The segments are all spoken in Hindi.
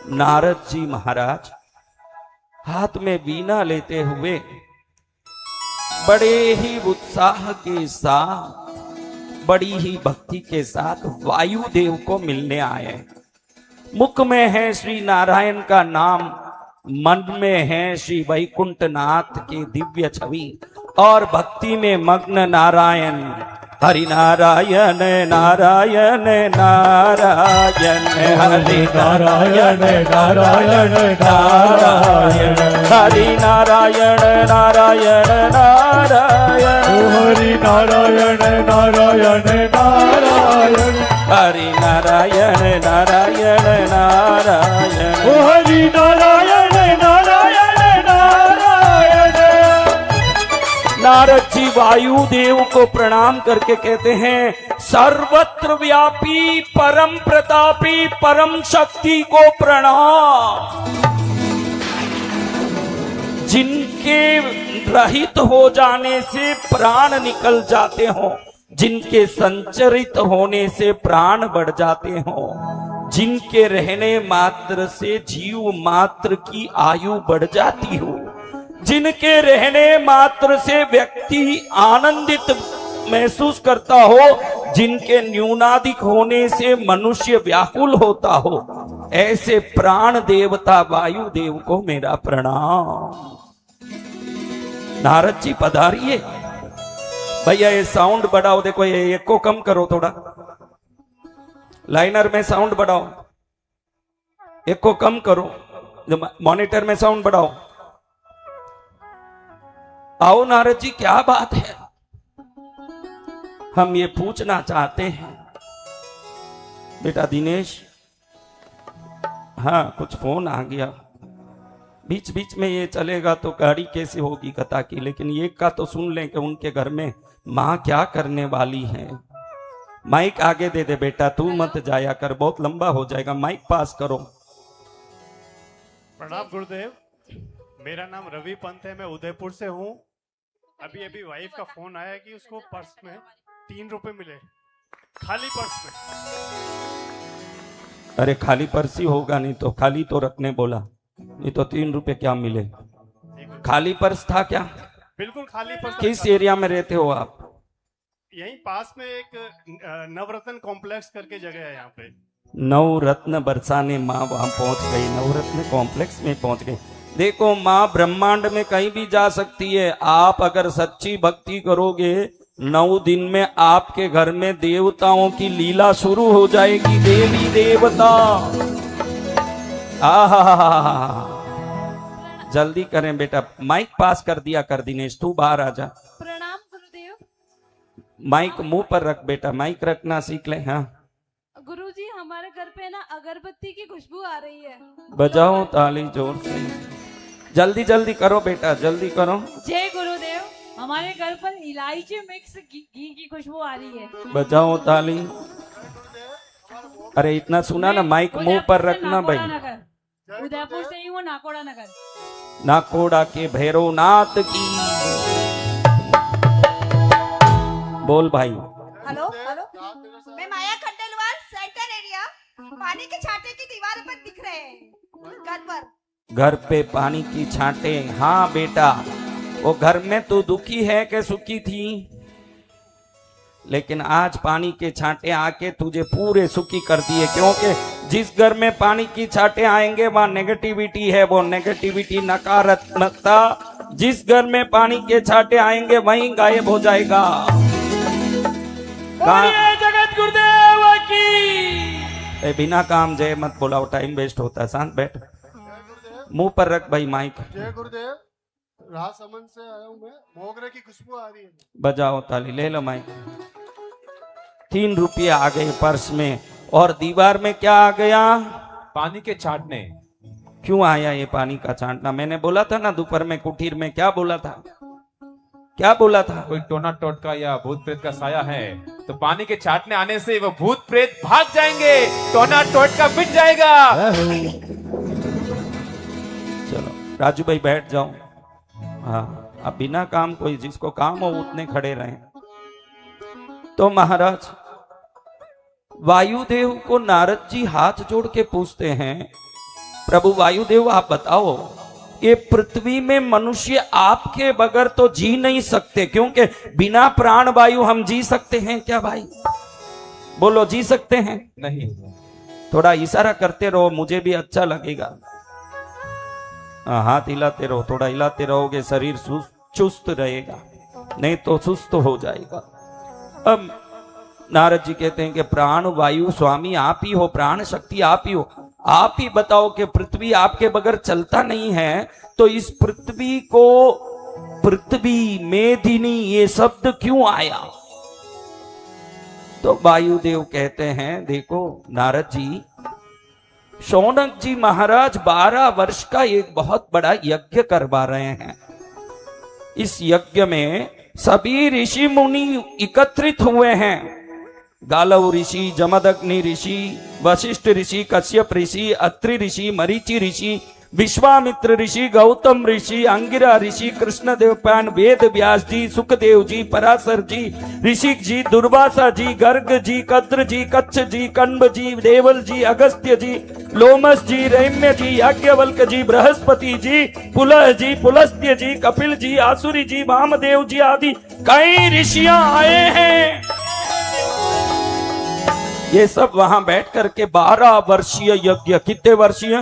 नारद जी महाराज हाथ में वीणा लेते हुए बड़े ही उत्साह के साथ, बड़ी ही भक्ति के साथ वायुदेव को मिलने आए। मुख में है श्री नारायण का नाम, मन में है श्री वैकुंठनाथ की दिव्य छवि और भक्ति में मग्न नारायण। हरि नारायण नारायण नारायण, हरि नारायण नारायण नारायण, हरि नारायण नारायण नारायण, हरि नारायण नारायण नारायण, हरि नारायण नारायण नारायण, हरि नारायण नारायण नारायण। नारद जी वायुदेव को प्रणाम करके कहते हैं, सर्वत्र व्यापी परम प्रतापी परम शक्ति को प्रणाम। जिनके रहित हो जाने से प्राण निकल जाते हो, जिनके संचरित होने से प्राण बढ़ जाते हो, जिनके रहने मात्र से जीव मात्र की आयु बढ़ जाती हो, जिनके रहने मात्र से व्यक्ति आनंदित महसूस करता हो, जिनके न्यूनाधिक होने से मनुष्य व्याकुल होता हो, ऐसे प्राण देवता वायुदेव को मेरा प्रणाम। नारद जी पधारिए। भैया ये साउंड बढ़ाओ, देखो ये एको कम करो थोड़ा, लाइनर में साउंड बढ़ाओ, एको कम करो, मॉनिटर में साउंड बढ़ाओ। आओ नारद जी, क्या बात है? हम ये पूछना चाहते हैं। बेटा दिनेश, हाँ कुछ फोन आ गया, बीच बीच में ये चलेगा तो गाड़ी कैसे होगी कथा की, लेकिन ये का तो सुन लें कि उनके घर में माँ क्या करने वाली है। माइक आगे दे दे बेटा, तू मत जाया कर, बहुत लंबा हो जाएगा, माइक पास करो। प्रणाम गुरुदेव, मेरा नाम रवि पंत है, मैं उदयपुर से हूँ। अभी अभी वाइफ का फोन आया कि उसको पर्स में 3 रुपए मिले, खाली पर्स में। अरे खाली पर्स ही होगा, नहीं तो खाली तो रखने बोला, नहीं तो 3 रुपए क्या मिले? खाली पर्स था क्या? बिल्कुल खाली पर्स। किस एरिया में रहते हो आप? यहीं पास में एक नवरत्न कॉम्प्लेक्स करके जगह है, यहाँ पे नवरत्न बरसाने माँ वहां पहुंच गई, नवरत्न कॉम्प्लेक्स में पहुंच गई। देखो माँ ब्रह्मांड में कहीं भी जा सकती है, आप अगर सच्ची भक्ति करोगे 9 दिन में आपके घर में देवताओं की लीला शुरू हो जाएगी। देवी देवता जल्दी करें बेटा, माइक पास कर दिया कर। दिनेश तू बाहर आ जा। प्रणाम गुरुदेव। माइक मुंह पर रख बेटा, माइक रखना सीख ले। हाँ गुरुजी, हमारे घर पे ना अगरबत्ती की खुशबू आ रही है। बजाओ ताली जोर से, जल्दी जल्दी करो बेटा, जल्दी करो। जय गुरुदेव, हमारे घर पर इलायची मिक्स घी की खुशबू आ रही है। बजाओ ताली। अरे इतना सुना ना, माइक मुंह पर रखना भाई। उदयपुर से ही हूँ, नाकोड़ा नगर। नाकोड़ा के भैरवनाथ की बोल भाई। हेलो हेलो, मैं माया खंडेलवाल, सेंटर एरिया। पानी के छाटे की दीवार पर दिख रहे हैं घर पर। घर पे पानी की छाटे? हाँ बेटा, वो घर में तू दुखी है कि सुखी थी, लेकिन आज पानी के छाटे आके तुझे पूरे सुखी कर दिए। क्योंकि जिस घर में पानी की छाटे आएंगे वहां नेगेटिविटी है, वो नेगेटिविटी नकारात्मकता जिस घर में पानी के छाटे आएंगे वहीं गायब हो जाएगा। जगत गुरुदेव की। बिना काम जय मत बोलाओ, टाइम वेस्ट होता है। शांत बैठ, मुंह पर रख भाई माइक। जय गुरुदेव, राजसमंद से आया हूँ मैं, मोगरे की खुशबू आ रही है। बजाओ ताली, ले लो माइक। 3 रुपये आ गए पर्स में, और दीवार में क्या आ गया? पानी के छाटने। क्यों आया ये पानी का छाटना? मैंने बोला था ना दोपहर में कुटीर में, क्या बोला था? क्या बोला था? कोई टोना टोटका या भूत प्रेत का साया है तो पानी के छाटने आने से वो भूत प्रेत भाग जाएंगे, टोना टोटका मिट जाएगा। चलो राजू भाई बैठ जाओ। हाँ, अब बिना काम कोई जिसको काम हो उतने खड़े रहे। तो महाराज वायुदेव को नारद जी हाथ जोड़ के पूछते हैं, प्रभु वायुदेव आप बताओ, ये पृथ्वी में मनुष्य आपके बगैर तो जी नहीं सकते, क्योंकि बिना प्राण वायु हम जी सकते हैं क्या भाई? बोलो, जी सकते हैं? नहीं। थोड़ा इशारा करते रहो, मुझे भी अच्छा लगेगा। हाथ हिलाते रहो, थोड़ा हिलाते रहोगे शरीर चुस्त रहेगा, नहीं तो सुस्त हो जाएगा। अब नारद जी कहते हैं कि प्राण वायु स्वामी आप ही हो, प्राण शक्ति आप ही हो। आप ही बताओ कि पृथ्वी आपके बगैर चलता नहीं है, तो इस पृथ्वी को पृथ्वी मेदिनी ये शब्द क्यों आया? तो वायुदेव कहते हैं, देखो नारद जी, शौनक जी महाराज 12 वर्ष का एक बहुत बड़ा यज्ञ करवा रहे हैं। इस यज्ञ में सभी ऋषि मुनि एकत्रित हुए हैं। गालव ऋषि, जमदग्नि ऋषि, वशिष्ठ ऋषि, कश्यप ऋषि, अत्रि ऋषि, मरीचि ऋषि, विश्वामित्र ऋषि, गौतम ऋषि, अंगिरा ऋषि, कृष्णदेवपान, वेद व्यास जी, सुखदेव जी, पराशर जी, ऋषिक जी, दुर्वासा जी, गर्ग जी, कद्र जी, कच्छ जी, कण्व जी, देवल जी, अगस्त्य जी, लोमस जी, रैम्य जी, याज्ञवल्क जी, बृहस्पति जी, पुलह जी, पुलस्त्य जी, कपिल जी, आसुरी जी, वामदेव जी आदि कई ऋषियां आए हैं। ये सब वहां बैठ करके 12 वर्षीय यज्ञ, कितने वर्षीय?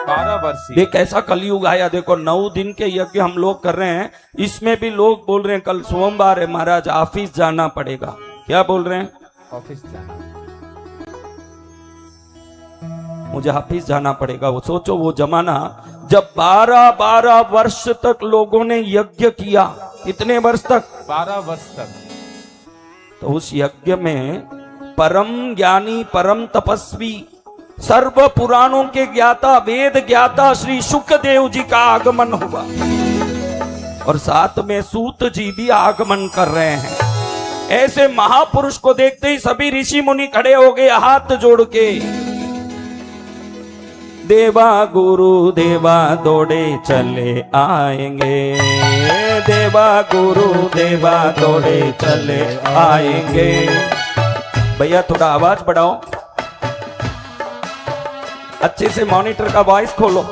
12 वर्ष। देख कैसा कलयुग आया, देखो 9 दिन के यज्ञ हम लोग कर रहे हैं, इसमें भी लोग बोल रहे हैं कल सोमवार है महाराज, ऑफिस जाना पड़ेगा। क्या बोल रहे हैं? ऑफिस जाना, मुझे ऑफिस जाना पड़ेगा। वो सोचो वो जमाना जब 12 वर्ष तक लोगों ने यज्ञ किया। कितने वर्ष तक? 12 वर्ष तक। तो उस यज्ञ में परम ज्ञानी, परम तपस्वी, सर्व पुराणों के ज्ञाता, वेद ज्ञाता श्री सुखदेव जी का आगमन हुआ, और साथ में सूत जी भी आगमन कर रहे हैं। ऐसे महापुरुष को देखते ही सभी ऋषि मुनि खड़े हो गए हाथ जोड़ के। देवा गुरु देवा दौड़े चले आएंगे, देवा गुरु देवा दौड़े चले आएंगे। भैया थोड़ा आवाज बढ़ाओ, अच्छे से मॉनिटर का वॉइस खोलो।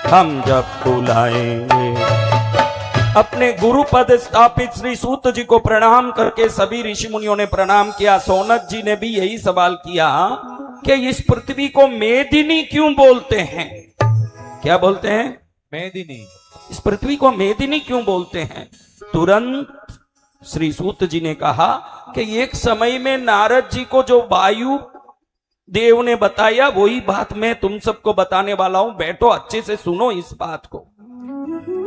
हम जब बुलाएंगे। अपने गुरु पद स्थापित श्री सूत जी को प्रणाम करके सभी ऋषि मुनियों ने प्रणाम किया। सौनक जी ने भी यही सवाल किया कि इस पृथ्वी को मेदिनी क्यों बोलते हैं? क्या बोलते हैं? मेदिनी। इस पृथ्वी को मेदिनी क्यों बोलते हैं? तुरंत श्री सूत जी ने कहा कि एक समय में नारद जी को जो वायु देव ने बताया वही बात मैं तुम सबको बताने वाला हूं। बैठो, अच्छे से सुनो इस बात को।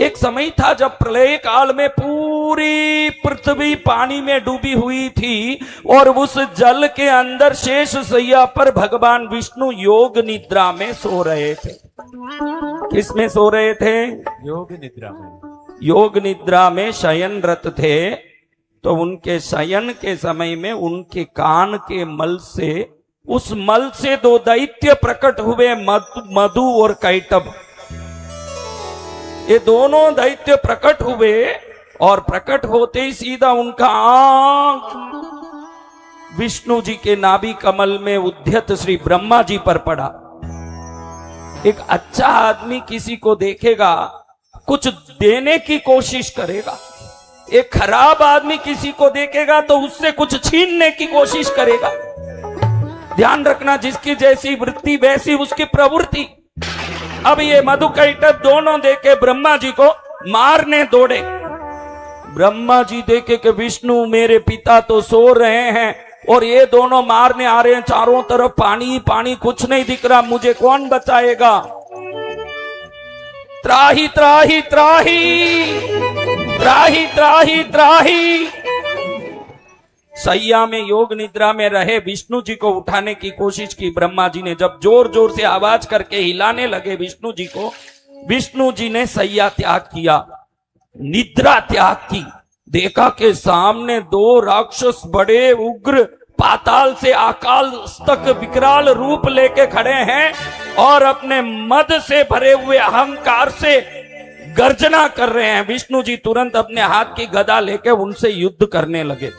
एक समय था जब प्रलय काल में पूरी पृथ्वी पानी में डूबी हुई थी, और उस जल के अंदर शेष शैया पर भगवान विष्णु योग निद्रा में सो रहे थे। किस में सो रहे थे? योग निद्रा में। योग निद्रा में शयनरत थे। तो उनके शयन के समय में उनके कान के मल से, उस मल से 2 दैत्य प्रकट हुए, मधु और कैटभ। ये दोनों दैत्य प्रकट हुए, और प्रकट होते ही सीधा उनका आंख विष्णु जी के नाभि कमल में उद्यत श्री ब्रह्मा जी पर पड़ा। एक अच्छा आदमी किसी को देखेगा, कुछ देने की कोशिश करेगा। एक खराब आदमी किसी को देखेगा तो उससे कुछ छीनने की कोशिश करेगा। ध्यान रखना, जिसकी जैसी वृत्ति वैसी उसकी प्रवृत्ति। अब ये मधुकैटभ दोनों देखे ब्रह्मा जी को मारने दौड़े। ब्रह्मा जी देखे कि विष्णु मेरे पिता तो सो रहे हैं और ये दोनों मारने आ रहे हैं। चारों तरफ पानी पानी, कुछ नहीं दिख रहा, मुझे कौन बचाएगा? त्राही त्राही त्राही त्राही त्राही त्राही। सैया में योग निद्रा में रहे विष्णु जी को उठाने की कोशिश की ब्रह्मा जी ने। जब जोर जोर से आवाज करके हिलाने लगे विष्णु जी को, विष्णु जी ने सैया त्याग किया, निद्रा त्याग की। देखा कि सामने 2 राक्षस बड़े उग्र पाताल से आकाल तक विकराल रूप लेके खड़े हैं, और अपने मद से भरे हुए अहंकार से गर्जना कर रहे हैं। विष्णु जी तुरंत अपने हाथ की गदा लेके उनसे युद्ध करने लगे।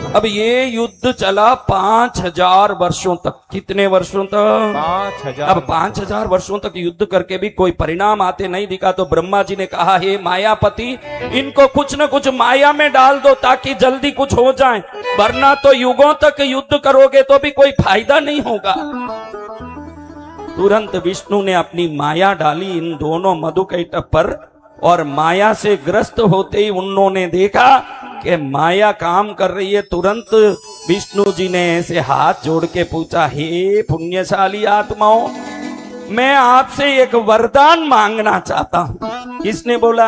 अब ये युद्ध चला 5000 वर्षों तक। कितने वर्षों तक? 5000। अब 5000 वर्षों तक युद्ध करके भी कोई परिणाम आते नहीं दिखा, तो ब्रह्मा जी ने कहा, हे मायापति, इनको कुछ न कुछ माया में डाल दो ताकि जल्दी कुछ हो जाए, वरना तो युगों तक युद्ध करोगे तो भी कोई फायदा नहीं होगा। तुरंत विष्णु ने अपनी माया डाली इन दोनों मधुकैटभ पर, और माया से ग्रस्त होते ही उन्होंने देखा कि माया काम कर रही है। तुरंत विष्णु जी ने ऐसे हाथ जोड़ के पूछा, हे पुण्यशाली आत्माओं, मैं आपसे एक वरदान मांगना चाहता हूं। किसने बोला?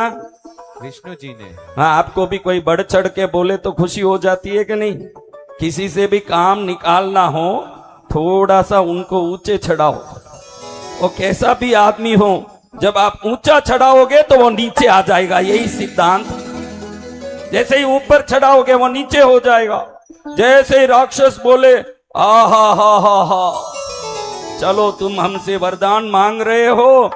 विष्णु जी ने। हाँ, आपको भी कोई बढ़ चढ़ के बोले तो खुशी हो जाती है कि नहीं? किसी से भी काम निकालना हो, थोड़ा सा उनको ऊंचे चढ़ाओ। वो कैसा भी आदमी हो, जब आप ऊंचा चढ़ाओगे तो वो नीचे आ जाएगा, यही सिद्धांत। जैसे ही ऊपर चढ़ाओगे वो नीचे हो जाएगा। जैसे ही राक्षस बोले, आहा हा हा हा, चलो तुम हमसे वरदान मांग रहे हो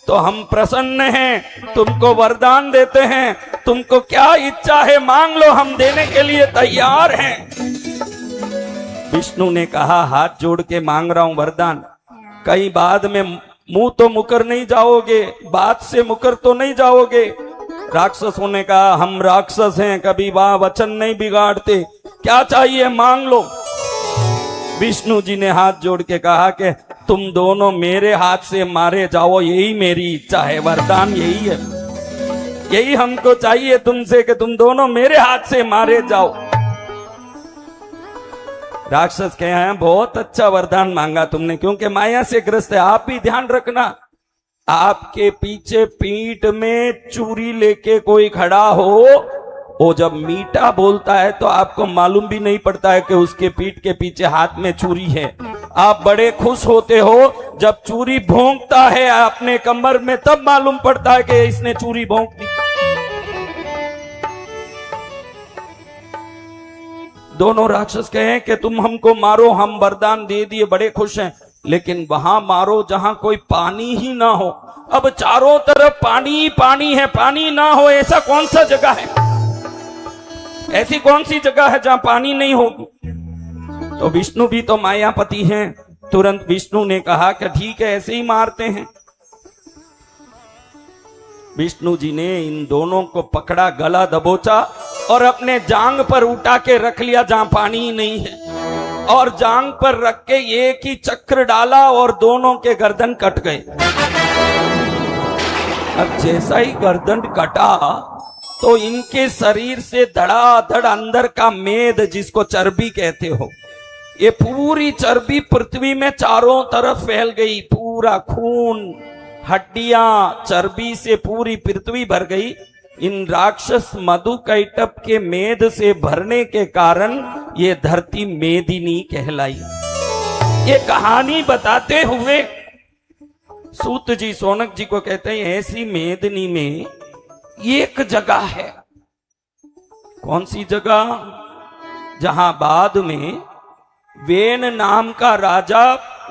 तो हम प्रसन्न हैं, तुमको वरदान देते हैं, तुमको क्या इच्छा है मांग लो, हम देने के लिए तैयार हैं। विष्णु ने कहा, हाथ जोड़ के मांग रहा हूं वरदान, कहीं बाद में मुंह तो मुकर नहीं जाओगे, बात से मुकर तो नहीं जाओगे। राक्षसों ने कहा, हम राक्षस हैं, कभी वचन नहीं बिगाड़ते, क्या चाहिए मांग लो। विष्णु जी ने हाथ जोड़ के कहा कि तुम दोनों मेरे हाथ से मारे जाओ, यही मेरी इच्छा है, वरदान यही है, यही हमको चाहिए तुमसे कि तुम दोनों मेरे हाथ से मारे जाओ। राक्षस कहे हैं, बहुत अच्छा वरदान मांगा तुमने, क्योंकि माया से ग्रस्त है। आप भी ध्यान रखना, आपके पीछे पीठ में चूरी लेके कोई खड़ा हो, वो जब मीठा बोलता है तो आपको मालूम भी नहीं पड़ता है कि उसके पीठ के पीछे हाथ में चूरी है। आप बड़े खुश होते हो जब चूरी भोंकता है अपने कमर में, तब मालूम पड़ता है कि इसने चूरी भोंक दी। दोनों राक्षस कहे कि तुम हमको मारो, हम वरदान दे दिए, बड़े खुश हैं, लेकिन वहां मारो जहां कोई पानी ही ना हो। अब चारों तरफ पानी ही पानी है, पानी ना हो ऐसा कौन सा जगह है? ऐसी कौन सी जगह है जहां पानी नहीं होगी? तो विष्णु भी तो मायापति हैं। तुरंत विष्णु ने कहा कि ठीक है, ऐसे ही मारते हैं। विष्णु जी ने इन दोनों को पकड़ा, गला दबोचा और अपने जांग पर उठा के रख लिया जहां पानी ही नहीं है, और जांग पर रख के एक ही चक्र डाला और दोनों के गर्दन कट गए। अब जैसा ही गर्दन कटा तो इनके शरीर से धड़ाधड़ अंदर का मेद, जिसको चर्बी कहते हो, ये पूरी चर्बी पृथ्वी में चारों तरफ फैल गई। पूरा खून, हड्डियां, चर्बी से पूरी पृथ्वी भर गई। इन राक्षस मधुकैटभ के मेद से भरने के कारण ये धरती मेदिनी कहलाई। ये कहानी बताते हुए सूत जी सोनक जी को कहते हैं, ऐसी मेदिनी में एक जगह है। कौन सी जगह? जहां बाद में वेन नाम का राजा,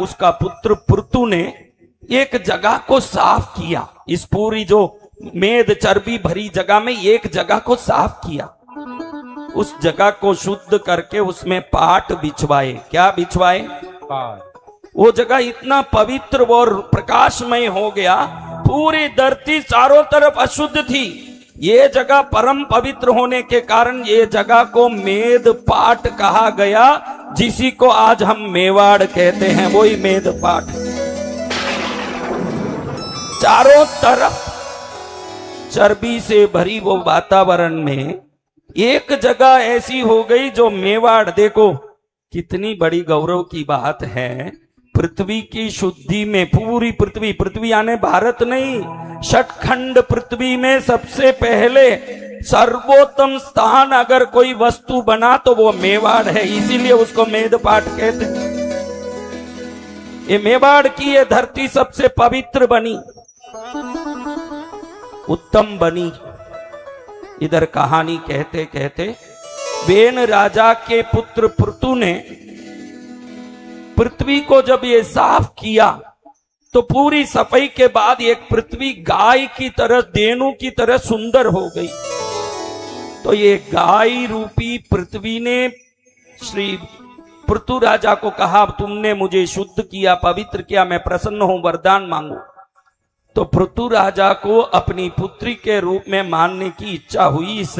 उसका पुत्र पृथु ने एक जगह को साफ किया। इस पूरी जो मेद चर्बी भरी जगह में एक जगह को साफ किया। उस जगह को शुद्ध करके उसमें पाट बिछवाए। क्या बिछवाए? पाट। वो जगह इतना पवित्र और प्रकाशमय हो गया, पूरी धरती चारों तरफ अशुद्ध थी। ये जगह परम पवित्र होने के कारण ये जगह को मेद पाट कहा गया, जिसी को आज हम मेवाड़ कहते हैं, वही मेद पाट। चारों तरफ चर्बी से भरी वो वातावरण में एक जगह ऐसी हो गई जो मेवाड़। देखो कितनी बड़ी गौरव की बात है, पृथ्वी की शुद्धि में पूरी पृथ्वी, पृथ्वी यानी भारत नहीं, षटखंड पृथ्वी में सबसे पहले सर्वोत्तम स्थान अगर कोई वस्तु बना तो वो मेवाड़ है, इसीलिए उसको मेदपाट कहते हैं। ये मेवाड़ की ये धरती सबसे पवित्र बनी, उत्तम बनी। इधर कहानी कहते कहते वेन राजा के पुत्र पृथु ने पृथ्वी को जब ये साफ किया तो पूरी सफाई के बाद एक पृथ्वी गाय की तरह, देनु की तरह सुंदर हो गई। तो ये गाय रूपी पृथ्वी ने श्री पृथु राजा को कहा तुमने मुझे शुद्ध किया, पवित्र किया, मैं प्रसन्न हूं, वरदान मांगो। तो पृथु राजा को अपनी पुत्री के रूप में मानने की इच्छा हुई इस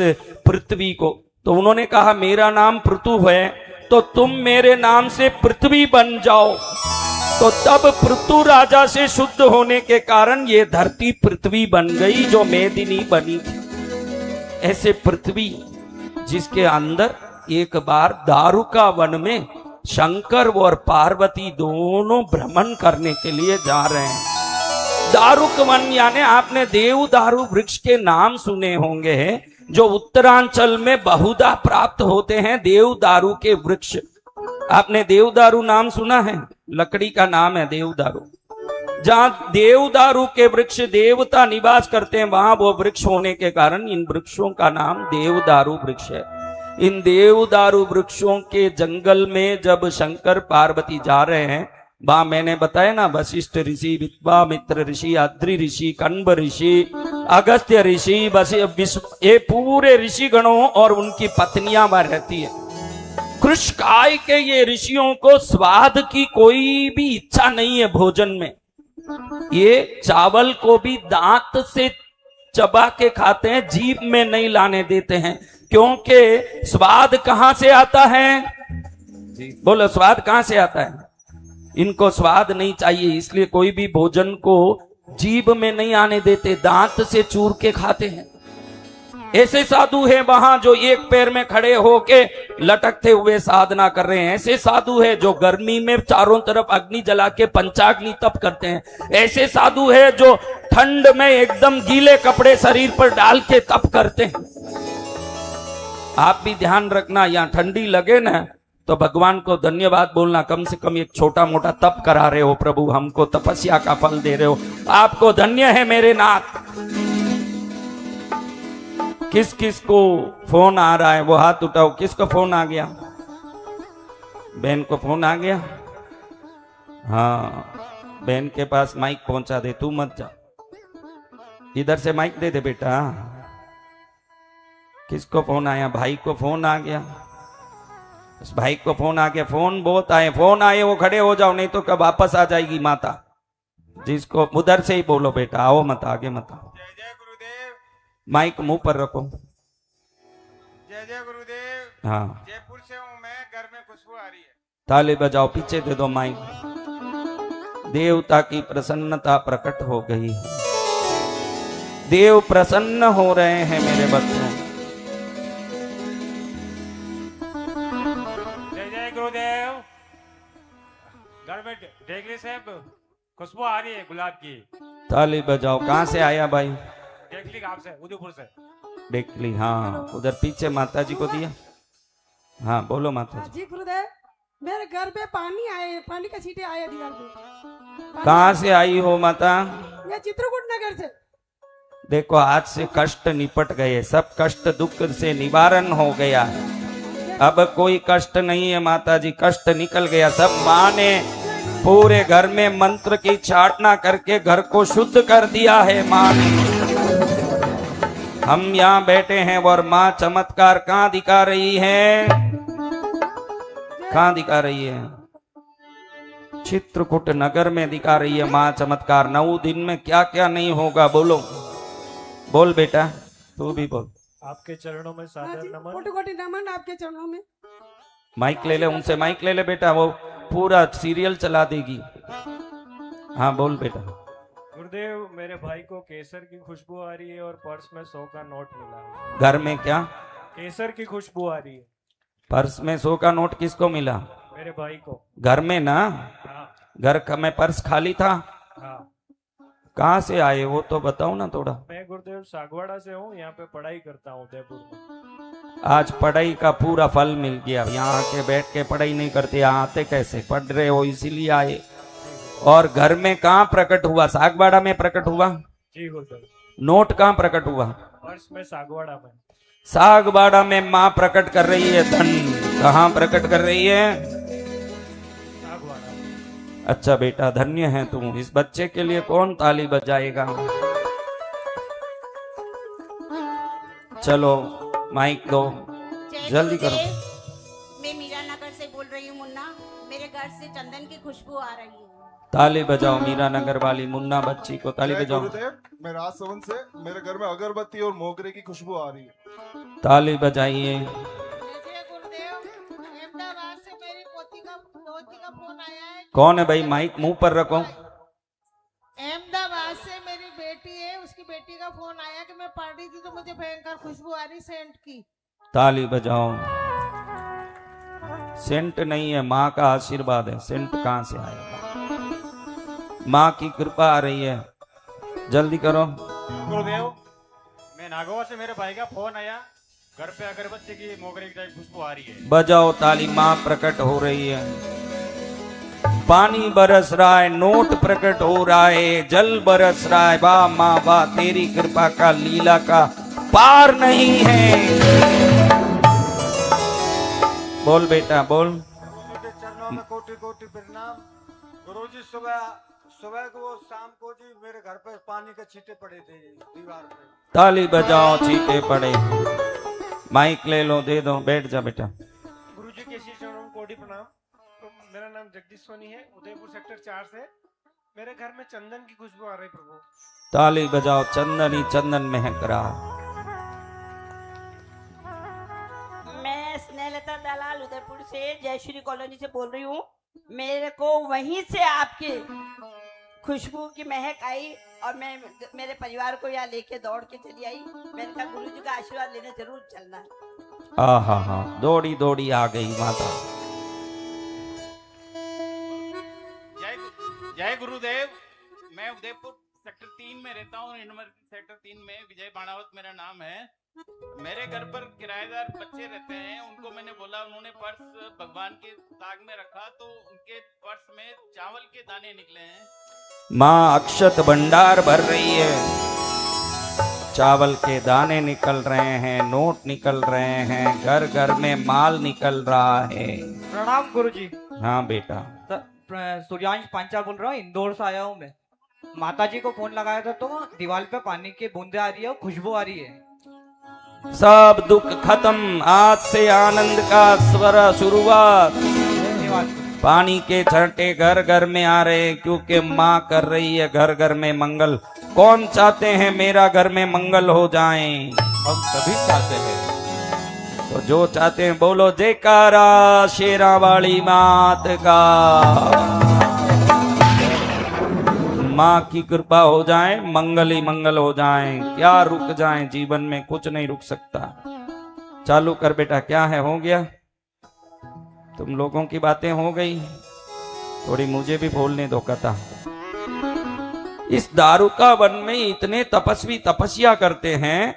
पृथ्वी को। तो उन्होंने कहा मेरा नाम पृथु है तो तुम मेरे नाम से पृथ्वी बन जाओ। तो तब पृथु राजा से शुद्ध होने के कारण ये धरती पृथ्वी बन गई जो मेदिनी बनी थी। ऐसे पृथ्वी जिसके अंदर एक बार दारुका वन में शंकर और पार्वती दोनों भ्रमण करने के लिए जा रहे हैं। दारुक वन यानी आपने देवदारू वृक्ष के नाम सुने होंगे जो उत्तरांचल में बहुधा प्राप्त होते हैं। देवदारू के वृक्ष, आपने देवदारू नाम सुना है? लकड़ी का नाम है देवदारू। जहां देवदारू के वृक्ष देवता निवास करते हैं वहां वो वृक्ष होने के कारण इन वृक्षों का नाम देवदारू वृक्ष है। इन देवदारू वृक्षों के जंगल में जब शंकर पार्वती जा रहे हैं, वहां मैंने बताया ना वशिष्ठ ऋषि, विश्वामित्र ऋषि, अद्रि ऋषि, कण्व ऋषि, अगस्त्य ऋषि, बस ये पूरे ऋषि गणों और उनकी पत्नियां वहां रहती है। कृष्णकाय के ये ऋषियों को स्वाद की कोई भी इच्छा नहीं है भोजन में। ये चावल को भी दांत से चबा के खाते हैं, जीभ में नहीं लाने देते हैं, क्योंकि स्वाद कहां से आता है? बोलो स्वाद कहां से आता है? इनको स्वाद नहीं चाहिए, इसलिए कोई भी भोजन को जीभ में नहीं आने देते, दांत से चूर के खाते हैं। ऐसे साधु हैं वहां जो एक पैर में खड़े होके लटकते हुए साधना कर रहे हैं। ऐसे साधु है जो गर्मी में चारों तरफ अग्नि जला के पंचाग्नि तप करते हैं। ऐसे साधु है जो ठंड में एकदम गीले कपड़े शरीर पर डाल के तप करते हैं। आप भी ध्यान रखना, यहाँ ठंडी लगे ना तो भगवान को धन्यवाद बोलना, कम से कम एक छोटा मोटा तप करा रहे हो प्रभु, हमको तपस्या का फल दे रहे हो, आपको धन्य है मेरे नाथ। किस किस को फोन आ रहा है वो हाथ उठाओ। किसको फोन आ गया? बहन को फोन आ गया? हाँ, बहन के पास माइक पहुंचा दे, तू मत जा, इधर से माइक दे दे बेटा। किसको फोन आया? भाई को फोन आ गया। उस भाई को फोन आ गया। फोन बहुत आए, फोन आए वो खड़े हो जाओ, नहीं तो कब वापस आ जाएगी माता। जिसको उधर से ही बोलो बेटा, आओ मत, आगे मत आओ। जय गुरुदेव। माइक मुंह पर रखो। जय गुरुदेव। हाँ, जयपुर से हूँ मैं, घर में खुशबू आ रही है। ताली बजाओ, पीछे दे दो माइक। देवता की प्रसन्नता प्रकट हो गई। देव प्रसन्न हो रहे हैं मेरे बच्चों। जय गुरुदेव। घर में देख साहब खुशबू आ रही है गुलाब की। ताली बजाओ। कहाँ से आया भाई? देख गांव से, उदयपुर से। देखली, हाँ, उधर पीछे माता जी को दिया। हाँ बोलो माता जी। जी गुरुदेव, मेरे घर पे पानी आए, पानी का छींटे आए दीवार पे। कहाँ से आई हो माता? मैं चित्रकूट नगर से। देखो आज से कष्ट निपट गए, सब कष्ट दुख से निवारण हो गया। अब कोई कष्ट नहीं है माता जी, कष्ट निकल गया। सब माँ ने पूरे घर में मंत्र की चाटना करके घर को शुद्ध कर दिया है माँ ने। हम यहाँ बैठे हैं और माँ चमत्कार कहाँ दिखा रही है? कहाँ दिखा रही है? चित्रकूट नगर में दिखा रही है माँ चमत्कार। 9 दिन में क्या क्या नहीं होगा, बोलो बोल बेटा, तू भी बोल। आपके चरणों में हाँ सादर जी, नमन। कोटि-कोटि नमन आपके चरणों में। माइक ले ले, उनसे माइक ले ले बेटा, वो पूरा सीरियल चला देगी। हाँ बोल बेटा। गुरुदेव, मेरे भाई को केसर की खुशबू आ रही है और पर्स में 100 का नोट मिला है। घर में क्या? केसर की खुशबू आ रही है। पर्स में 100 का नोट किसको मिला? मेरे भाई को। घर में ना? हाँ घर का में पर्स खाली था। हाँ। कहाँ से आए वो तो बताओ ना थोड़ा। मैं गुरुदेव सागवाड़ा से हूँ, यहाँ पे पढ़ाई करता हूँ उदयपुर में। आज पढ़ाई का पूरा फल मिल गया। यहाँ आके बैठ के पढ़ाई नहीं करते, यहाँ आते कैसे? पढ़ रहे हो इसीलिए आए। और घर में कहाँ प्रकट हुआ? सागवाड़ा में प्रकट हुआ। जी गुरुदेव। नोट कहाँ प्रकट हुआ? पर्स में सागवाड़ा में। सागवाड़ा में माँ प्रकट कर रही है धन। कहाँ प्रकट कर रही है? सागवाड़ा में। अच्छा बेटा, धन्य है तुम। इस बच्चे के लिए कौन ताली बजाएगा? चलो माइक दो, जय जल्दी करो। गुरुदेव। मैं मीरा खुशबू आ रही है। ताली बजाओ मीरा नगर वाली मुन्ना बच्ची को ताली जय बजाओ। गुरुदेव, मैं राजसमंद से, मेरे घर में अगरबत्ती और मोगरे की खुशबू आ रही है। ताली बजाइए। जय गुरुदेव, अहमदाबाद से मेरी पोती का फोन आया है। कौन है भाई, माइक मुंह पर रखो। अहमदाबाद से मेरी बेटी है, उसकी बेटी का फोन आया कि मैं पढ़ रही थी तो मुझे भयंकर खुशबू आ रही सेंट की। ताली बजाओ। सेंट नहीं है, माँ का आशीर्वाद है, सेंट कहां से आएगा? माँ की कृपा आ रही है, जल्दी करो। गुरुदेव, मैं नागौर से, मेरे भाई का फोन आया, घर पे अगरबत्ती की मोगरे की खुशबू आ रही है। बजाओ ताली, माँ प्रकट हो रही है। पानी बरस रहा है, नोट प्रकट हो रहा है, जल बरस रहा है। वाह माँ वाह, तेरी कृपा का लीला का पार नहीं है। बोल बेटा बोल। गुरुजी के चरणों में कोटि कोटि प्रणाम। गुरुजी सुबह को शाम को जी मेरे घर पे पानी के छींटे पड़े थे दीवार पे। ताली बजाओ, छींटे पड़े। माइक ले लो, दे दो, बैठ जा बेटा। गुरुजी के श्री चरणों में कोटि प्रणाम। तो मेरा नाम जगदीश सोनी है, उदयपुर सेक्टर 4 से। मेरे घर में चंदन की खुशबू आ रही प्रभु। ताली बजाओ, चंदन ही चंदन महक रहा। मैं स्नेहलता दलाल उदयपुर से जयश्री कॉलोनी से बोल रही हूँ। मेरे को वहीं से आपके खुशबू की महक आई और मैं मेरे परिवार को यहाँ लेके दौड़ के चली आई। मैंने कहा गुरुजी का आशीर्वाद लेने जरूर चलना है। आहा हा, दौड़ी दौड़ी आ गई माता। जय गुरुदेव, मैं उदयपुर सेक्टर 3 में रहता हूँ। यूनिवर्सिटी सेक्टर 3 में विजय बाणावत मेरा नाम है। मेरे घर पर किराएदार बच्चे रहते हैं, उनको मैंने बोला, उन्होंने पर्स भगवान के ताक में रखा तो उनके पर्स में चावल के दाने निकले हैं। माँ अक्षत भंडार भर रही है, चावल के दाने निकल रहे हैं, नोट निकल रहे हैं, घर घर में माल निकल रहा है। प्रणाम गुरुजी। हाँ बेटा। सूर्यांश पांचाल बोल रहा हूँ, इंदौर से आया हूँ मैं। माता जी को फोन लगाया था तो दीवार पे पानी की बूंदे आ रही है और खुशबू आ रही है। सब दुख खत्म, आज से आनंद का स्वर शुरुआत। पानी के छंटे घर घर में आ रहे हैं क्योंकि माँ कर रही है घर घर में मंगल। कौन चाहते हैं मेरा घर में मंगल हो जाए? हम सभी चाहते हैं। तो जो चाहते हैं बोलो जयकारा शेरा वाली मात का। माँ की कृपा हो जाए, मंगल ही मंगल हो जाए। क्या रुक जाए जीवन में, कुछ नहीं रुक सकता। चालू कर बेटा। क्या है, हो गया? तुम लोगों की बातें हो गई, थोड़ी मुझे भी बोलने दो कथा। इस दारुका वन में इतने तपस्वी तपस्या करते हैं,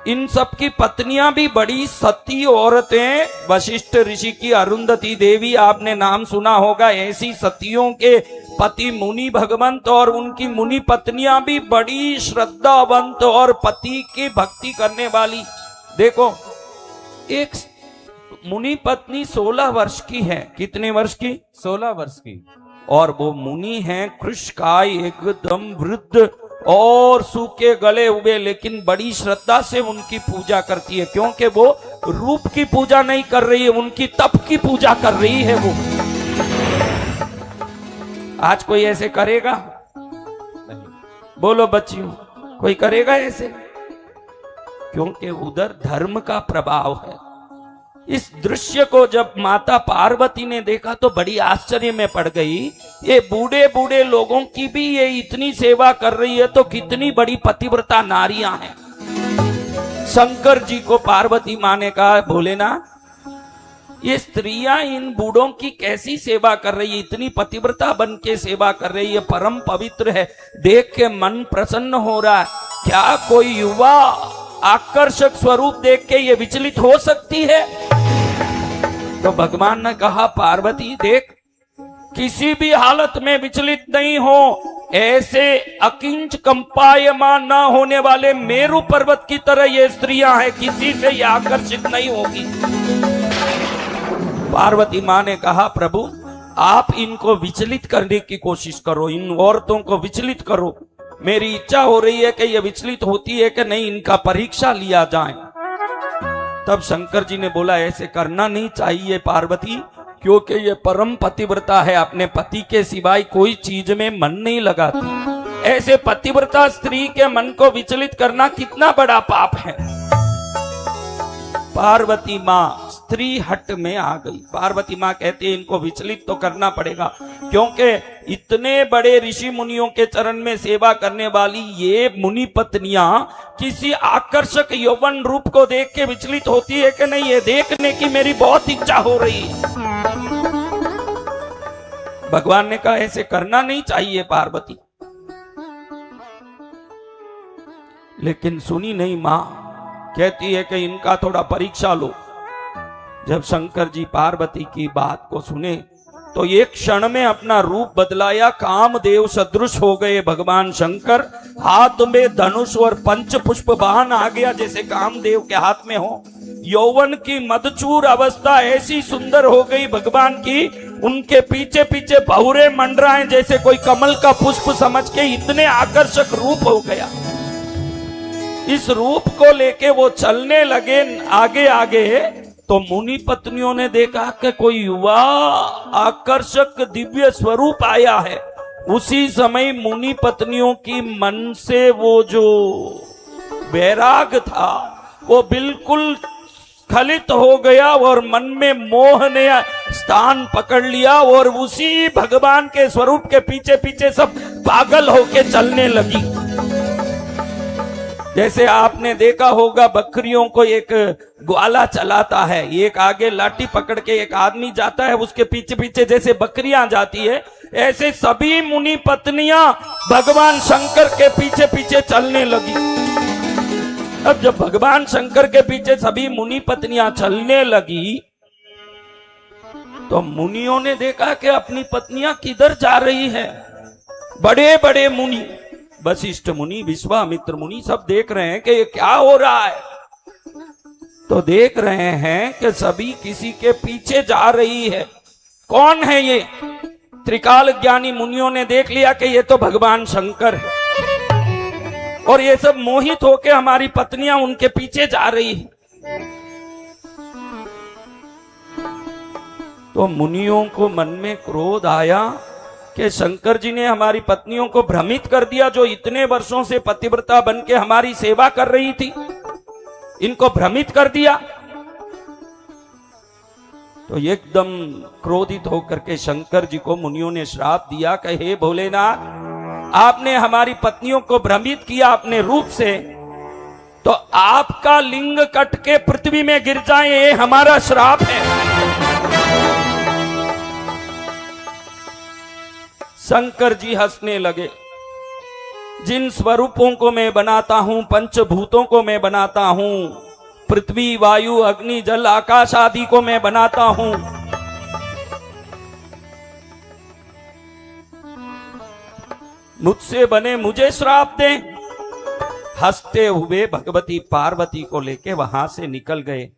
इन सब की पत्नियां भी बड़ी सती औरतें। वशिष्ठ ऋषि की अरुंधति देवी आपने नाम सुना होगा। ऐसी सतियों के पति मुनि भगवंत और उनकी मुनि पत्नियां भी बड़ी श्रद्धावंत और पति की भक्ति करने वाली। देखो, एक मुनि पत्नी 16 वर्ष की है। कितने वर्ष की? 16 वर्ष की। और वो मुनि हैं कृष्णकाय, एकदम वृद्ध और सूखे गले हुए, लेकिन बड़ी श्रद्धा से उनकी पूजा करती है, क्योंकि वो रूप की पूजा नहीं कर रही है, उनकी तप की पूजा कर रही है वो। आज कोई ऐसे करेगा? नहीं। बोलो बच्चियों, कोई करेगा ऐसे? क्योंकि उधर धर्म का प्रभाव है। इस दृश्य को जब माता पार्वती ने देखा तो बड़ी आश्चर्य में पड़ गई। ये बूढ़े बूढ़े लोगों की भी ये इतनी सेवा कर रही है तो कितनी बड़ी पतिव्रता नारियां हैं। शंकर जी को पार्वती माँ ने कहा, भोलेनाथ, ये स्त्रियां इन बूढ़ों की कैसी सेवा कर रही है, इतनी पतिव्रता बन के सेवा कर रही है, परम पवित्र है, देख के मन प्रसन्न हो रहा है। क्या कोई युवा आकर्षक स्वरूप देख के ये विचलित हो सकती है? तो भगवान ने कहा, पार्वती देख, किसी भी हालत में विचलित नहीं हो। ऐसे अकिंच कंपायमान ना होने वाले मेरु पर्वत की तरह ये स्त्रियां हैं, किसी से ये आकर्षित नहीं होगी। पार्वती माँ ने कहा, प्रभु आप इनको विचलित करने की कोशिश करो, इन औरतों को विचलित करो। मेरी इच्छा हो रही है कि ये विचलित होती है कि नहीं, इनका परीक्षा लिया जाए। तब शंकर जी ने बोला, ऐसे करना नहीं चाहिए पार्वती, क्योंकि ये परम पतिव्रता है, अपने पति के सिवाय कोई चीज में मन नहीं लगाती। ऐसे पतिव्रता स्त्री के मन को विचलित करना कितना बड़ा पाप है। पार्वती माँ स्त्री हट में आ गई। पार्वती माँ कहती है इनको विचलित तो करना पड़ेगा, क्योंकि इतने बड़े ऋषि मुनियों के चरण में सेवा करने वाली ये मुनि पत्नियां किसी आकर्षक यौवन रूप को देख के विचलित होती है कि नहीं, ये देखने की मेरी बहुत इच्छा हो रही है। भगवान ने कहा ऐसे करना नहीं चाहिए पार्वती, लेकिन सुनी नहीं मां। कहती है कि इनका थोड़ा परीक्षा लो। जब शंकर जी पार्वती की बात को सुने तो एक क्षण में अपना रूप बदलाया, कामदेव सदृश हो गए भगवान शंकर। हाथ में धनुष और पंच पुष्प बाण आ गया जैसे कामदेव के हाथ में हो। यौवन की मदचूर अवस्था ऐसी सुंदर हो गई भगवान की, उनके पीछे पीछे भौरे मंडराए जैसे कोई कमल का पुष्प समझ के, इतने आकर्षक रूप हो गया। इस रूप को लेके वो चलने लगे आगे आगे, तो मुनि पत्नियों ने देखा कि कोई युवा आकर्षक दिव्य स्वरूप आया है। उसी समय मुनि पत्नियों की मन से वो जो वैराग था वो बिल्कुल स्खलित हो गया और मन में मोह ने स्थान पकड़ लिया, और उसी भगवान के स्वरूप के पीछे पीछे सब पागल होके चलने लगी। जैसे आपने देखा होगा बकरियों को एक ग्वाला चलाता है, एक आगे लाठी पकड़ के एक आदमी जाता है, उसके पीछे पीछे जैसे बकरियां जाती है, ऐसे सभी मुनि पत्नियां भगवान शंकर के पीछे पीछे चलने लगी। अब जब भगवान शंकर के पीछे सभी मुनि पत्नियां चलने लगी तो मुनियों ने देखा कि अपनी पत्नियां किधर जा रही है। बड़े बड़े मुनि, वशिष्ठ मुनि, विश्वामित्र मुनि सब देख रहे हैं कि ये क्या हो रहा है। तो देख रहे हैं कि सभी किसी के पीछे जा रही है। कौन है ये? त्रिकाल ज्ञानी मुनियों ने देख लिया कि ये तो भगवान शंकर है, और ये सब मोहित होके हमारी पत्नियां उनके पीछे जा रही है। तो मुनियों को मन में क्रोध आया कि शंकर जी ने हमारी पत्नियों को भ्रमित कर दिया, जो इतने वर्षों से पतिव्रता बन के हमारी सेवा कर रही थी, इनको भ्रमित कर दिया। तो एकदम क्रोधित होकर के शंकर जी को मुनियों ने श्राप दिया कि हे भोलेनाथ, आपने हमारी पत्नियों को भ्रमित किया अपने रूप से, तो आपका लिंग कट के पृथ्वी में गिर जाए, ये हमारा श्राप है। शंकर जी हंसने लगे। जिन स्वरूपों को मैं बनाता हूं, पंचभूतों को मैं बनाता हूं, पृथ्वी वायु अग्नि जल आकाश आदि को मैं बनाता हूं, मुझसे बने मुझे श्राप दें। हंसते हुए भगवती पार्वती को लेके वहां से निकल गए।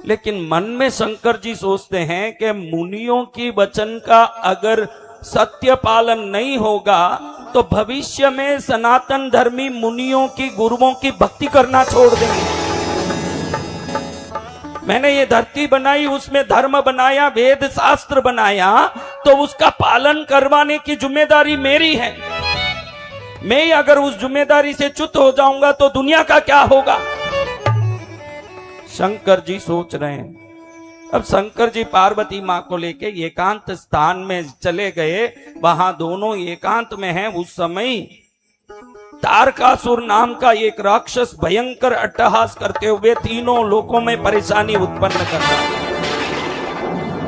लेकिन मन में शंकर जी सोचते हैं कि मुनियों की वचन का अगर सत्य पालन नहीं होगा तो भविष्य में सनातन धर्मी मुनियों की, गुरुओं की भक्ति करना छोड़ देंगे। मैंने ये धरती बनाई, उसमें धर्म बनाया, वेद शास्त्र बनाया, तो उसका पालन करवाने की जिम्मेदारी मेरी है। मैं अगर उस जिम्मेदारी से च्युत हो जाऊंगा तो दुनिया का क्या होगा? शंकर जी सोच रहे हैं। अब शंकर जी पार्वती माँ को लेके एकांत स्थान में चले गए। वहां दोनों एकांत में हैं। उस समय तारकासुर नाम का एक राक्षस भयंकर अट्टहास करते हुए तीनों लोकों में परेशानी उत्पन्न कर रहा है।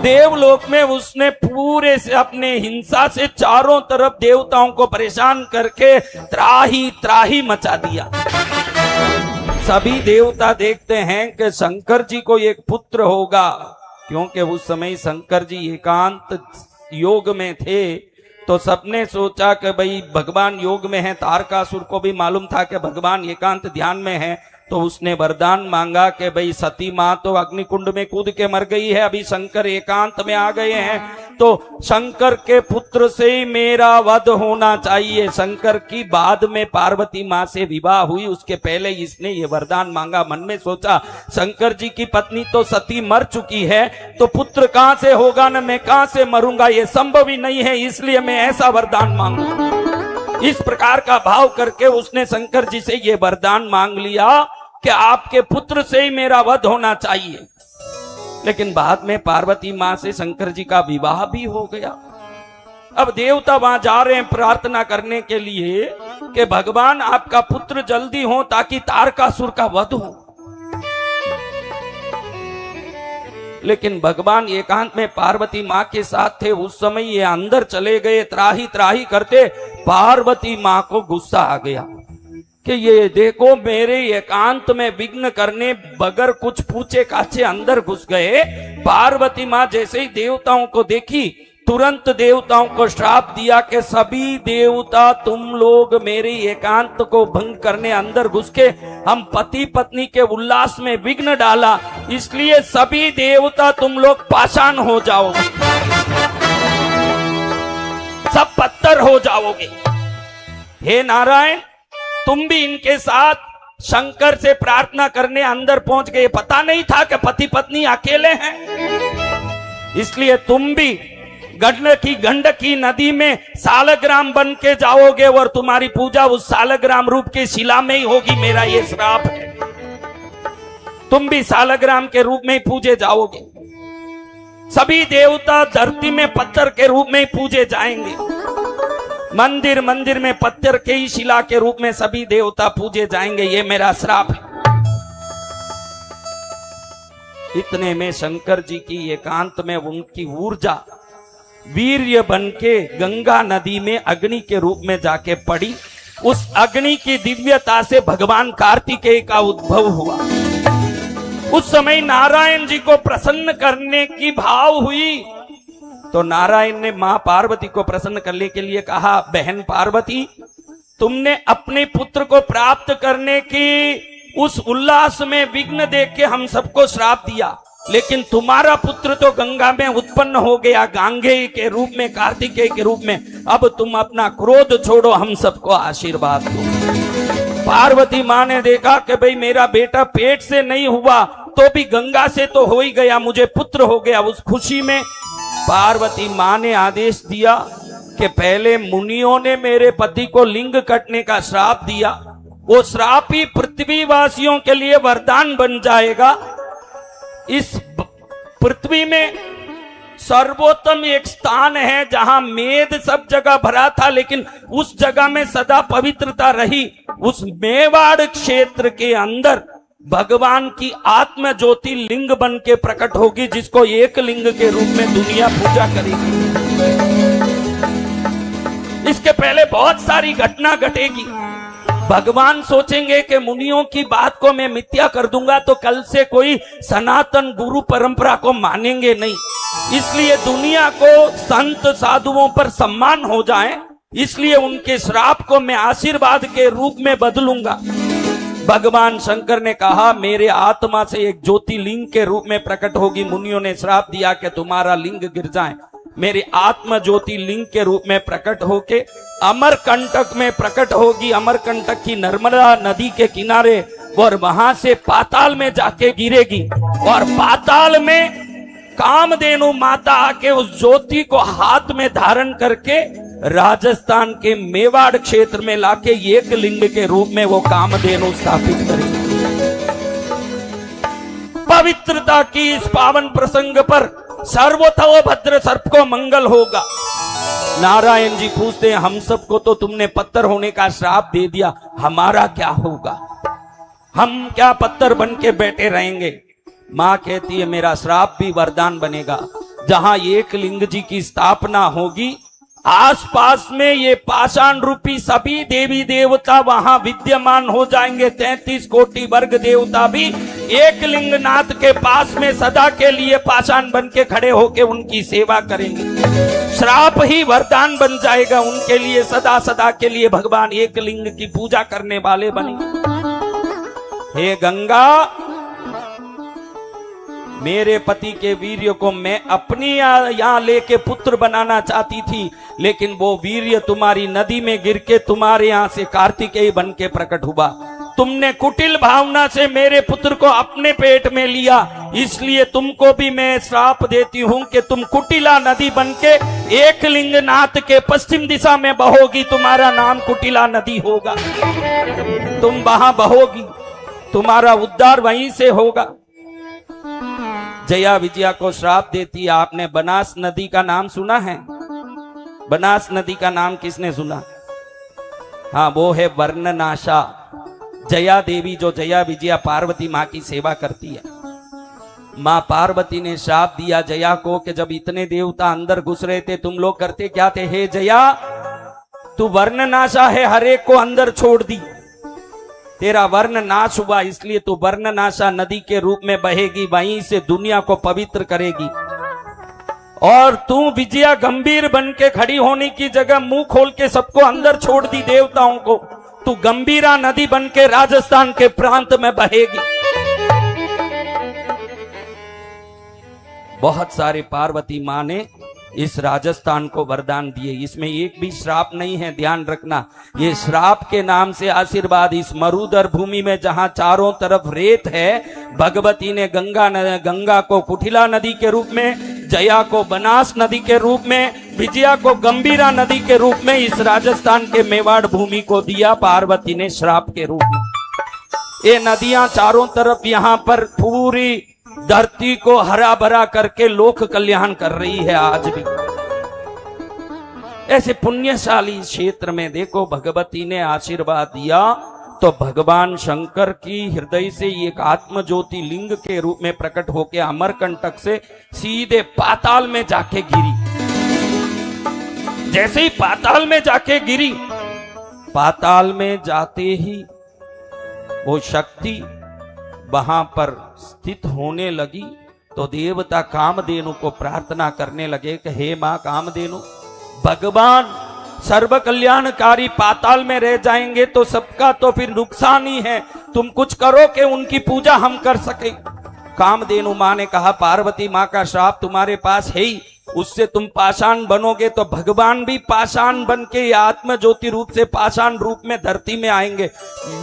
देवलोक में उसने पूरे से अपने हिंसा से चारों तरफ देवताओं को परेशान करके त्राही त्राही मचा दिया। सभी देवता देखते हैं कि शंकर जी को एक पुत्र होगा, क्योंकि उस समय शंकर जी एकांत योग में थे। तो सबने सोचा कि भाई भगवान योग में है। तारकासुर को भी मालूम था कि भगवान एकांत ध्यान में है, तो उसने वरदान मांगा कि भाई सती माँ तो अग्निकुंड में कूद के मर गई है, अभी शंकर एकांत में आ गए हैं, तो शंकर के पुत्र से ही मेरा वध होना चाहिए। शंकर की बाद में पार्वती माँ से विवाह हुई, उसके पहले इसने ये वरदान मांगा। मन में सोचा शंकर जी की पत्नी तो सती मर चुकी है, तो पुत्र कहां से होगा न मैं कहां से मरूंगा, ये संभव ही नहीं है, इसलिए मैं ऐसा वरदान मांगू। इस प्रकार का भाव करके उसने शंकर जी से ये वरदान मांग लिया कि आपके पुत्र से ही मेरा वध होना चाहिए। लेकिन बाद में पार्वती मां से शंकर जी का विवाह भी हो गया। अब देवता वहां जा रहे हैं प्रार्थना करने के लिए कि भगवान आपका पुत्र जल्दी हो ताकि तारकासुर का वध हो। लेकिन भगवान एकांत में पार्वती मां के साथ थे। उस समय ये अंदर चले गए, त्राही त्राही करते। पार्वती मां को गुस्सा आ गया कि ये देखो मेरे एकांत में विघ्न करने बगैर कुछ पूछे काछे अंदर घुस गए। पार्वती मां जैसे ही देवताओं को देखी, तुरंत देवताओं को श्राप दिया कि सभी देवता तुम लोग मेरे एकांत को भंग करने अंदर घुस के हम पति पत्नी के उल्लास में विघ्न डाला, इसलिए सभी देवता तुम लोग पाषाण हो जाओगे, सब पत्थर हो जाओगे। हे नारायण, तुम भी इनके साथ शंकर से प्रार्थना करने अंदर पहुंच गए। पता नहीं था कि पति पत्नी अकेले हैं, इसलिए तुम भी गंडकी नदी में सालग्राम बन के जाओगे और तुम्हारी पूजा उस सालग्राम रूप की शिला में ही होगी। मेरा ये श्राप है, तुम भी सालग्राम के रूप में ही पूजे जाओगे। सभी देवता धरती में पत्थर के रूप में ही पूजे जाएंगे। मंदिर मंदिर में पत्थर के ही शिला के रूप में सभी देवता पूजे जाएंगे। ये मेरा श्राप है। इतने में शंकर जी की एकांत में उनकी ऊर्जा वीर्य बन के गंगा नदी में अग्नि के रूप में जाके पड़ी। उस अग्नि की दिव्यता से भगवान कार्तिकेय का उद्भव हुआ। उस समय नारायण जी को प्रसन्न करने की भाव हुई, तो नारायण ने मां पार्वती को प्रसन्न करने के लिए कहा, बहन पार्वती, तुमने अपने पुत्र को प्राप्त करने की उस उल्लास में विघ्न देख के हम सबको श्राप दिया, लेकिन तुम्हारा पुत्र तो गंगा में उत्पन्न हो गया, गांगेय के रूप में, कार्तिकेय के रूप में। अब तुम अपना क्रोध छोड़ो, हम सबको आशीर्वाद दो। पार्वती मां ने देखा कि भाई मेरा बेटा पेट से नहीं हुआ तो भी गंगा से तो हो ही गया, मुझे पुत्र हो गया। उस खुशी में पार्वती मां ने आदेश दिया कि पहले मुनियों ने मेरे पति को लिंग कटने का श्राप दिया, वो श्राप ही पृथ्वीवासियों के लिए वरदान बन जाएगा। इस पृथ्वी में सर्वोत्तम एक स्थान है जहां मेद सब जगह भरा था, लेकिन उस जगह में सदा पवित्रता रही। उस मेवाड़ क्षेत्र के अंदर भगवान की आत्म ज्योति लिंग बन के प्रकट होगी, जिसको एक लिंग के रूप में दुनिया पूजा करेगी। इसके पहले बहुत सारी घटना घटेगी। भगवान सोचेंगे कि मुनियों की बात को मैं मिथ्या कर दूंगा तो कल से कोई सनातन गुरु परंपरा को मानेंगे नहीं, इसलिए दुनिया को संत साधुओं पर सम्मान हो जाए, इसलिए उनके श्राप को मैं आशीर्वाद के रूप में बदलूंगा। भगवान शंकर ने कहा, मेरे आत्मा से एक ज्योति लिंग के रूप में प्रकट होगी। मुनियों ने श्राप दिया कि तुम्हारा लिंग गिर जाए। मेरी आत्मा ज्योति लिंग के रूप में प्रकट होके अमरकंटक में प्रकट होगी। अमरकंटक की नर्मदा नदी के किनारे, और वहां से पाताल में जाके गिरेगी, और पाताल में कामधेनु माता आके उस ज्योति को हाथ में धारण करके राजस्थान के मेवाड़ क्षेत्र में लाके एक लिंग के रूप में वो कामधेनु स्थापित करेगी। पवित्रता की इस पावन प्रसंग पर सर्वतो भद्र सर्प को मंगल होगा। नारायण जी पूछते हैं, हम सबको तो तुमने पत्थर होने का श्राप दे दिया, हमारा क्या होगा? हम क्या पत्थर बन के बैठे रहेंगे? मां कहती है, मेरा श्राप भी वरदान बनेगा। जहां एक लिंग जी की स्थापना होगी, आसपास में ये पाषाण रूपी सभी देवी देवता वहां विद्यमान हो जाएंगे। 33 कोटि वर्ग देवता भी एक लिंगनाथ के पास में सदा के लिए पाषाण बन के खड़े होके उनकी सेवा करेंगे। श्राप ही वरदान बन जाएगा उनके लिए, सदा सदा के लिए भगवान एक लिंग की पूजा करने वाले बनेंगे। हे गंगा, मेरे पति के वीर्य को मैं अपनी यहाँ लेके पुत्र बनाना चाहती थी, लेकिन वो वीर्य तुम्हारी नदी में गिर के तुम्हारे यहाँ से कार्तिकेय बन के प्रकट हुआ। तुमने कुटिल भावना से मेरे पुत्र को अपने पेट में लिया, इसलिए तुमको भी मैं श्राप देती हूं कि तुम कुटिला नदी बनके एक लिंगनाथ के पश्चिम दिशा में बहोगी। तुम्हारा नाम कुटिला नदी होगा, तुम वहां बहोगी, तुम्हारा उद्धार वहीं से होगा। जया विजया को श्राप देती है। आपने बनास नदी का नाम सुना है? बनास नदी का नाम किसने सुना? हाँ, वो है वर्णनाशा। जया देवी, जो जया विजया पार्वती माँ की सेवा करती है, माँ पार्वती ने श्राप दिया जया को कि जब इतने देवता अंदर घुस रहे थे, तुम लोग करते क्या थे? हे जया, तू वर्णनाशा है, हर एक को अंदर छोड़ दी, तेरा वर्ण नाश हुआ, इसलिए तू वर्णनाशा नदी के रूप में बहेगी, वहीं से दुनिया को पवित्र करेगी। और तू विजया गंभीर बन के खड़ी होने की जगह मुंह खोल के सबको अंदर छोड़ दी देवताओं को। तू गंभीरा नदी बन के राजस्थान के प्रांत में बहेगी। बहुत सारे पार्वती माँ ने इस राजस्थान को वरदान दिए, इसमें एक भी श्राप नहीं है, ध्यान रखना। ये श्राप के नाम से आशीर्वाद। इस मरुदर भूमि में जहां चारों तरफ रेत है, भगवती ने गंगा को कुटिला नदी के रूप में, जया को बनास नदी के रूप में, विजया को गंभीरा नदी के रूप में इस राजस्थान के मेवाड़ भूमि को दिया पार्वती ने श्राप के रूप में। ये नदियां चारों तरफ यहाँ पर पूरी धरती को हरा भरा करके लोक कल्याण कर रही है आज भी। ऐसे पुण्यशाली क्षेत्र में देखो भगवती ने आशीर्वाद दिया तो भगवान शंकर की हृदय से एक आत्म ज्योति लिंग के रूप में प्रकट होकर अमरकंटक से सीधे पाताल में जाके गिरी। जैसे ही पाताल में जाके गिरी, पाताल में जाते ही वो शक्ति वहां पर स्थित होने लगी तो देवता कामधेनु को प्रार्थना करने लगे कि हे मां कामधेनु, भगवान सर्व कल्याणकारी पाताल में रह जाएंगे तो सबका तो फिर नुकसान ही है, तुम कुछ करो कि उनकी पूजा हम कर सके। कामधेनु मां ने कहा पार्वती मां का श्राप तुम्हारे पास है ही, उससे तुम पाषाण बनोगे तो भगवान भी पाषाण बन के आत्म ज्योति रूप से पाषाण रूप में धरती में आएंगे,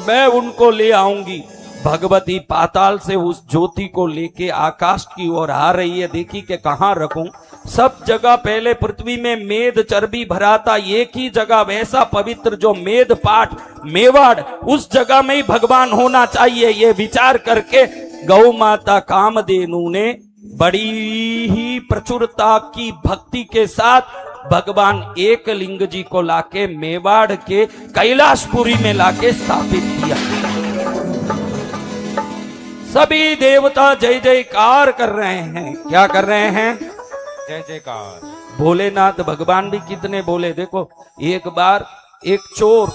मैं उनको ले आऊंगी। भगवती पाताल से उस ज्योति को लेके आकाश की ओर आ रही है। देखी कि कहां रखूं, सब जगह पहले पृथ्वी में मेद चर्बी भरा था, एक ही जगह वैसा पवित्र जो मेद पाठ मेवाड़, उस जगह में ही भगवान होना चाहिए। ये विचार करके गौ माता कामधेनु ने बड़ी ही प्रचुरता की भक्ति के साथ भगवान एक लिंग जी को लाके मेवाड़ के कैलाशपुरी में लाके स्थापित किया। सभी देवता जय जयकार कर रहे हैं। क्या कर रहे हैं? जय जयकार। भोलेनाथ भगवान भी कितने बोले। देखो एक बार एक चोर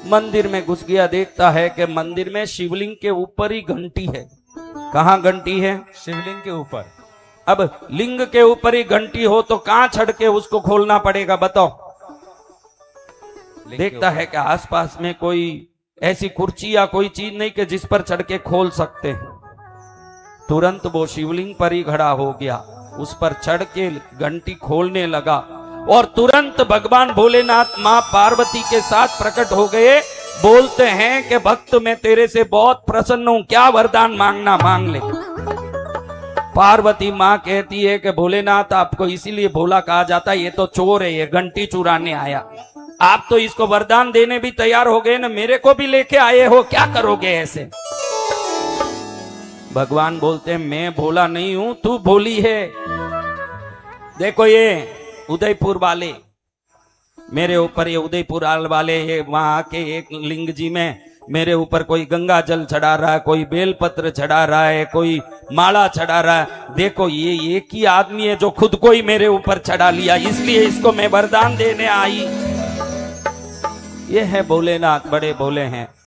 मंदिर में घुस गया, देखता है कि मंदिर में शिवलिंग के ऊपर ही घंटी है। कहाँ घंटी है? शिवलिंग के ऊपर। अब लिंग के ऊपर ही घंटी हो तो कहाँ छड़ के उसको खोलना पड़ेगा बताओ? देखता है कि आसपास में कोई ऐसी कुर्सी या कोई चीज नहीं कि जिस पर चढ़ के खोल सकते हैं। तुरंत वो शिवलिंग पर ही खड़ा हो गया, उस पर चढ़ के घंटी खोलने लगा और तुरंत भगवान भोलेनाथ मां पार्वती के साथ प्रकट हो गए। बोलते हैं कि भक्त मैं तेरे से बहुत प्रसन्न हूं, क्या वरदान मांगना मांग ले। पार्वती मां कहती है कि भोलेनाथ आपको इसीलिए भोला कहा जाता है, ये तो चोर है, ये घंटी चुराने आया, आप तो इसको वरदान देने भी तैयार हो गए ना, मेरे को भी लेके आए हो, क्या करोगे ऐसे? भगवान बोलते हैं मैं भोला नहीं हूं, तू भोली है। देखो ये उदयपुर वाले मेरे ऊपर, ये उदयपुर वाले ये वहां आके एक लिंग जी में मेरे ऊपर कोई गंगा जल चढ़ा रहा है, कोई बेलपत्र चढ़ा रहा है, कोई माला चढ़ा रहा है। देखो ये एक ही आदमी है जो खुद को ही मेरे ऊपर चढ़ा लिया, इसलिए इसको मैं वरदान देने आई। ये है भोलेनाथ, बड़े भोले हैं।